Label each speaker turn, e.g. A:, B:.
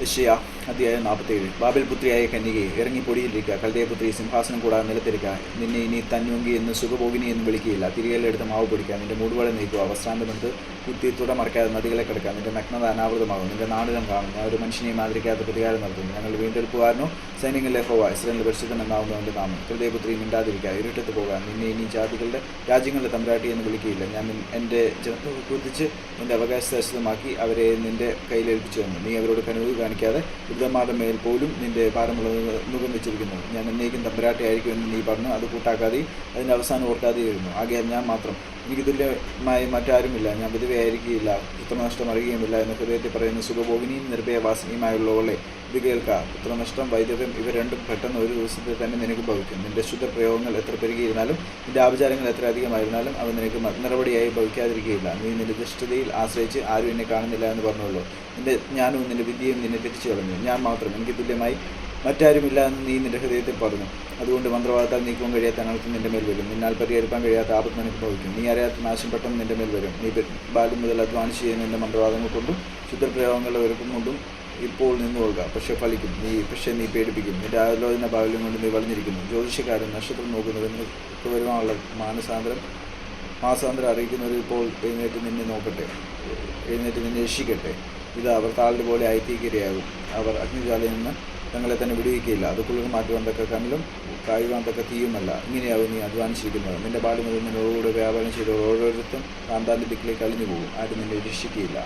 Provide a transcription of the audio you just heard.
A: യെശയ്യാ അധ്യായം 47. ബാബേൽ പുത്രിയായ കന്യകയെ ഇറങ്ങിപ്പൊടിയിലിരിക്കുക, കൽദയപുത്രി സിംഹാസനം കൂടാതെ നിലത്തിരിക്കുക. നിന്നെ ഇനി തന്വങ്കി എന്ന് സുഖഭോഗിനി എന്ന് വിളിക്കുകയില്ല. തിരികെടുത്ത് മാവ് പൊടിക്കുക, നിന്റെ മൂടുവള നീക്കുക, വസ്ത്രാന്തമെടുത്ത് കുത്തി തുടമറക്കാതെ നദികളെ കിടക്കുക. നിന്റെ നഗ്നത അനാവൃതമാകും, നിന്റെ നാടിനം കാണും. ഞാൻ ഒരു മനുഷ്യനെയും ആദരിക്കാത്ത പ്രതികാരം നടത്തുന്നു. ഞങ്ങൾ വീണ്ടെടുപ്പുകാരനോ സൈന്യങ്ങളിലെ യഹോവ ഇസ്രായേലിന്റെ പരിശുദ്ധൻ എന്നാവുന്നവന്റെ നാമം. ഹൃദയപുത്രി മിണ്ടാതിരിക്കുക, ഇരുട്ടത്ത് പോകാൻ. നിന്നെ ഇനി രാജ്യങ്ങളുടെ തമ്പ്രാട്ടി എന്ന് വിളിക്കുകയില്ല. ഞാൻ എൻ്റെ ജനത്തെ കുതിച്ച് നിന്റെ അവകാശമാക്കി അവരെ നിന്റെ കയ്യിലേൽപ്പിച്ചു തന്നു. നീ അവരോട് കനിവ് കാണിക്കാതെ വൃദ്ധന്മാരുടെ മേൽ പോലും നിന്റെ ഭാരമുള്ള മുഖം വെച്ചിരിക്കുന്നു. ഞാൻ എന്നേക്കും തമ്പുരാട്ടി ആയിരിക്കുമെന്ന് നീ പറഞ്ഞു. അത് കൂട്ടാക്കാതെയും അതിൻ്റെ അവസാനം ഓർക്കാതെയായിരുന്നു. ആകയാൽ ഞാൻ മാത്രം, എനിക്ക് തുല്യമായി മറ്റാരുമില്ല. ഞാൻ വിധവയായിരിക്കുകയില്ല, പുത്രനഷ്ടം അറിയുകയുമില്ല എന്ന് ഹൃദയത്തിൽ പറയുന്ന സുഖഭോഗിനിയും നിർഭയവാസിനിയുമായുള്ളവളെ ഇത് കേൾക്കുക. പുത്രനഷ്ടം, വൈദ്യവ്യം ഇവ രണ്ടും പെട്ടെന്ന് ഒരു ദിവസത്തിൽ തന്നെ നിനക്ക് ഭവിക്കും. നിന്റെ ശുദ്ധപ്രയോഗങ്ങൾ എത്ര പെരുകിയിരുന്നാലും നിന്റെ ആചാരങ്ങൾ എത്ര അധികമായിരുന്നാലും അവ നിനക്ക് നിറപടിയായി ഭവിക്കാതിരിക്കുകയില്ല. നീ നിന്റെ ദുഷ്ടതയിൽ ആശ്രയിച്ച് ആരും എന്നെ കാണുന്നില്ല എന്ന് പറഞ്ഞുള്ളൂ. നിന്റെ ജ്ഞാനവും നിന്റെ വിദ്യയും നിന്നെ തിരിച്ചു കളഞ്ഞു. ഞാൻ മാത്രം, എനിക്ക് തുല്യമായി മറ്റാരുമില്ല എന്ന് നീ നിന്റെ ഹൃദയത്തിൽ പറഞ്ഞു. അതുകൊണ്ട് മന്ത്രവാദത്താൽ നീക്കുവാൻ കഴിയാത്ത അനർത്ഥം നിന്റെ മേൽ വരും. നിന്നാൽ പരിഹരിക്കാൻ കഴിയാത്ത ആപത്ത് നിനക്ക് ഭവിക്കും. നീ അറിയാത്ത നാശം പെട്ടെന്ന് നിന്റെ മേൽ വരും. നീ ബാല്യം മുതൽ അധ്വാനിച്ച് ചെയ്യുന്ന നിന്റെ മന്ത്രവാദങ്ങൾ കൊണ്ടും ശുദ്ധപ്രയോഗങ്ങളുടെ ഒരുക്കം കൊണ്ടും ഇപ്പോൾ നിന്ന് കൊള്ളുക. പക്ഷേ നീ പേടിപ്പിക്കും. നിന്റെ ആലോചന ബാല്യം കൊണ്ട് നീ വളഞ്ഞിരിക്കുന്നു. ജ്യോതിഷക്കാരൻ നക്ഷത്രം നോക്കുന്നവർക്ക് വരുവാനുള്ള മാസാന്തരം അറിയിക്കുന്നവർ ഇപ്പോൾ എഴുന്നേറ്റ് നിന്നെ നോക്കട്ടെ, എഴുന്നേറ്റ് നിന്നെ രക്ഷിക്കട്ടെ. ഇത് അവർ താളുടെ പോലെ ആയിത്തീക്കിരയാകും. അവർ അഗ്നിജാലയിൽ നിന്ന് തങ്ങളെ തന്നെ വിടുവിക്കുകയില്ല. അത് കുളിർ മാറ്റുവാൻ തക്ക കനലും കായുവാൻ തക്ക തീയുമല്ല. ഇങ്ങനെയാവും നീ അധ്വാനിച്ചിരിക്കുന്നത്. നിന്റെ പാടി മുതൽ നിന്നോടുകൂടെ വ്യാപാരം ചെയ്ത ഓരോരുത്തരും താന്താൻ്റെ ദിക്കിലേക്ക് അലിഞ്ഞു പോകും. ആരും നിന്നെ രക്ഷിക്കുകയില്ല.